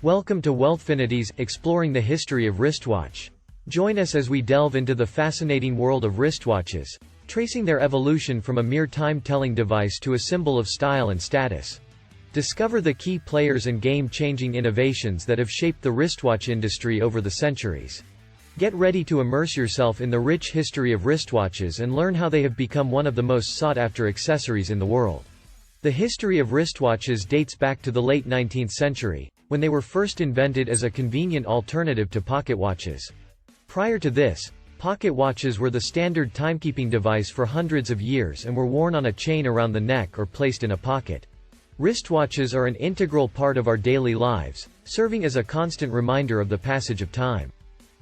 Welcome to Wealthfinities, exploring the history of wristwatch. Join us as we delve into the fascinating world of wristwatches, tracing their evolution from a mere time-telling device to a symbol of style and status. Discover the key players and game-changing innovations that have shaped the wristwatch industry over the centuries. Get ready to immerse yourself in the rich history of wristwatches and learn how they have become one of the most sought-after accessories in the world. The history of wristwatches dates back to the late 19th century, when they were first invented as a convenient alternative to pocket watches. Prior to this, pocket watches were the standard timekeeping device for hundreds of years and were worn on a chain around the neck or placed in a pocket. Wristwatches are an integral part of our daily lives, serving as a constant reminder of the passage of time.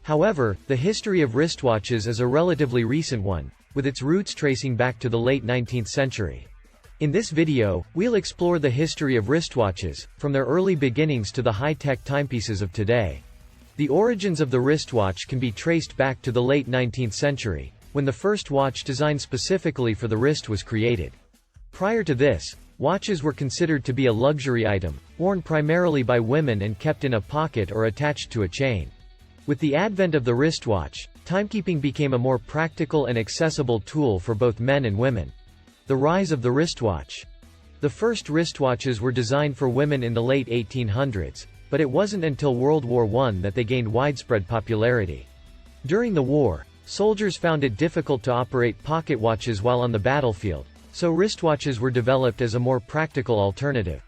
However, the history of wristwatches is a relatively recent one, with its roots tracing back to the late 19th century. In this video, we'll explore the history of wristwatches, from their early beginnings to the high-tech timepieces of today. The origins of the wristwatch can be traced back to the late 19th century, when the first watch designed specifically for the wrist was created. Prior to this, watches were considered to be a luxury item, worn primarily by women and kept in a pocket or attached to a chain. With the advent of the wristwatch, timekeeping became a more practical and accessible tool for both men and women. The rise of the wristwatch. The first wristwatches were designed for women in the late 1800s, but it wasn't until World War I that they gained widespread popularity. During the war, soldiers found it difficult to operate pocket watches while on the battlefield, so wristwatches were developed as a more practical alternative.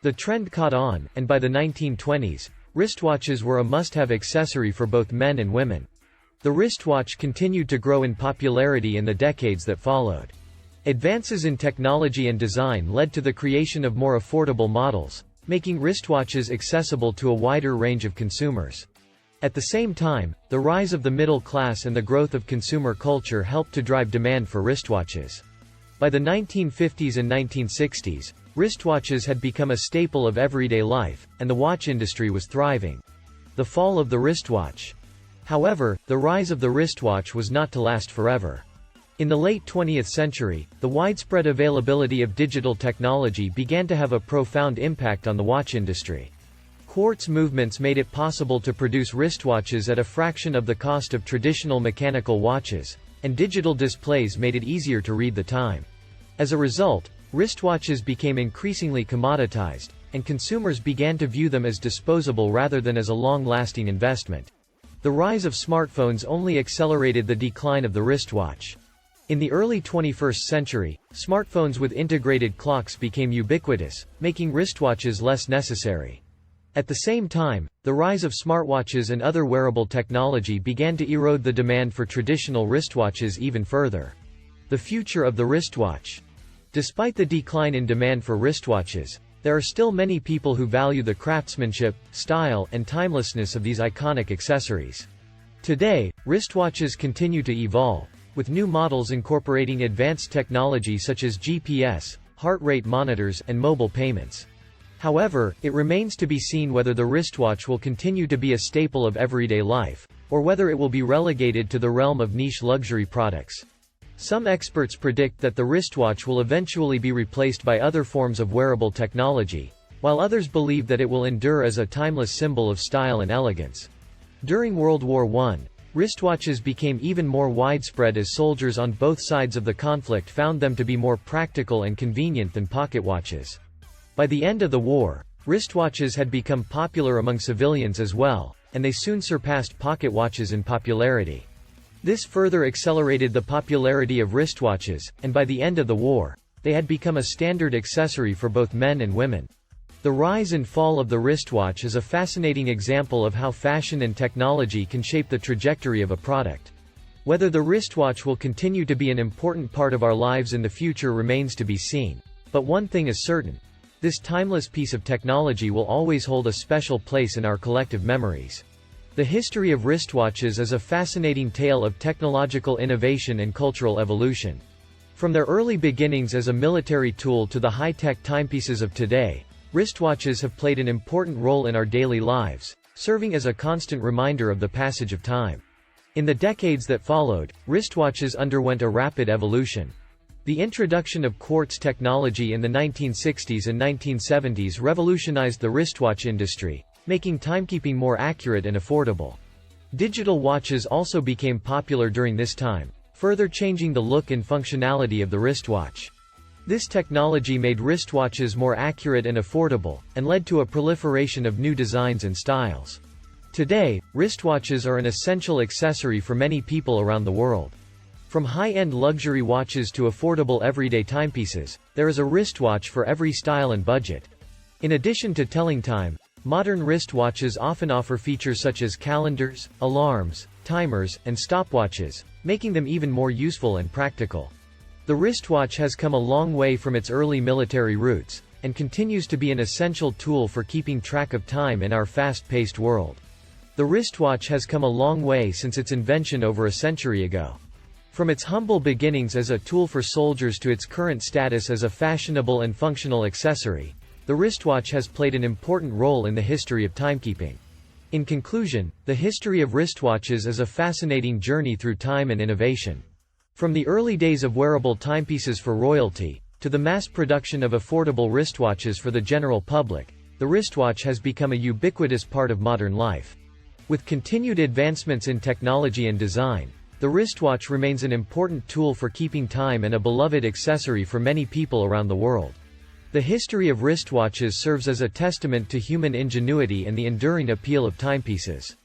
The trend caught on, and by the 1920s, wristwatches were a must-have accessory for both men and women. The wristwatch continued to grow in popularity in the decades that followed. Advances in technology and design led to the creation of more affordable models, making wristwatches accessible to a wider range of consumers. At the same time, the rise of the middle class and the growth of consumer culture helped to drive demand for wristwatches. By the 1950s and 1960s, wristwatches had become a staple of everyday life, and the watch industry was thriving. The fall of the wristwatch. However, the rise of the wristwatch was not to last forever. In the late 20th century, the widespread availability of digital technology began to have a profound impact on the watch industry. Quartz movements made it possible to produce wristwatches at a fraction of the cost of traditional mechanical watches, and digital displays made it easier to read the time. As a result, wristwatches became increasingly commoditized, and consumers began to view them as disposable rather than as a long-lasting investment. The rise of smartphones only accelerated the decline of the wristwatch. In the early 21st century, smartphones with integrated clocks became ubiquitous, making wristwatches less necessary. At the same time, the rise of smartwatches and other wearable technology began to erode the demand for traditional wristwatches even further. The future of the wristwatch. Despite the decline in demand for wristwatches, there are still many people who value the craftsmanship, style, and timelessness of these iconic accessories. Today, wristwatches continue to evolve, with new models incorporating advanced technology such as GPS, heart rate monitors, and mobile payments. However, it remains to be seen whether the wristwatch will continue to be a staple of everyday life, or whether it will be relegated to the realm of niche luxury products. Some experts predict that the wristwatch will eventually be replaced by other forms of wearable technology, while others believe that it will endure as a timeless symbol of style and elegance. During World War I, wristwatches became even more widespread as soldiers on both sides of the conflict found them to be more practical and convenient than pocket watches. By the end of the war, wristwatches had become popular among civilians as well, and they soon surpassed pocket watches in popularity. This further accelerated the popularity of wristwatches, and by the end of the war, they had become a standard accessory for both men and women. The rise and fall of the wristwatch is a fascinating example of how fashion and technology can shape the trajectory of a product. Whether the wristwatch will continue to be an important part of our lives in the future remains to be seen. But one thing is certain. This timeless piece of technology will always hold a special place in our collective memories. The history of wristwatches is a fascinating tale of technological innovation and cultural evolution. From their early beginnings as a military tool to the high-tech timepieces of today, wristwatches have played an important role in our daily lives, serving as a constant reminder of the passage of time. In the decades that followed, wristwatches underwent a rapid evolution. The introduction of quartz technology in the 1960s and 1970s revolutionized the wristwatch industry, making timekeeping more accurate and affordable. Digital watches also became popular during this time, further changing the look and functionality of the wristwatch. This technology made wristwatches more accurate and affordable, and led to a proliferation of new designs and styles. Today, wristwatches are an essential accessory for many people around the world. From high-end luxury watches to affordable everyday timepieces, there is a wristwatch for every style and budget. In addition to telling time, modern wristwatches often offer features such as calendars, alarms, timers, and stopwatches, making them even more useful and practical. The wristwatch has come a long way from its early military roots, and continues to be an essential tool for keeping track of time in our fast-paced world. The wristwatch has come a long way since its invention over a century ago. From its humble beginnings as a tool for soldiers to its current status as a fashionable and functional accessory, the wristwatch has played an important role in the history of timekeeping. In conclusion, the history of wristwatches is a fascinating journey through time and innovation. From the early days of wearable timepieces for royalty, to the mass production of affordable wristwatches for the general public, the wristwatch has become a ubiquitous part of modern life. With continued advancements in technology and design, the wristwatch remains an important tool for keeping time and a beloved accessory for many people around the world. The history of wristwatches serves as a testament to human ingenuity and the enduring appeal of timepieces.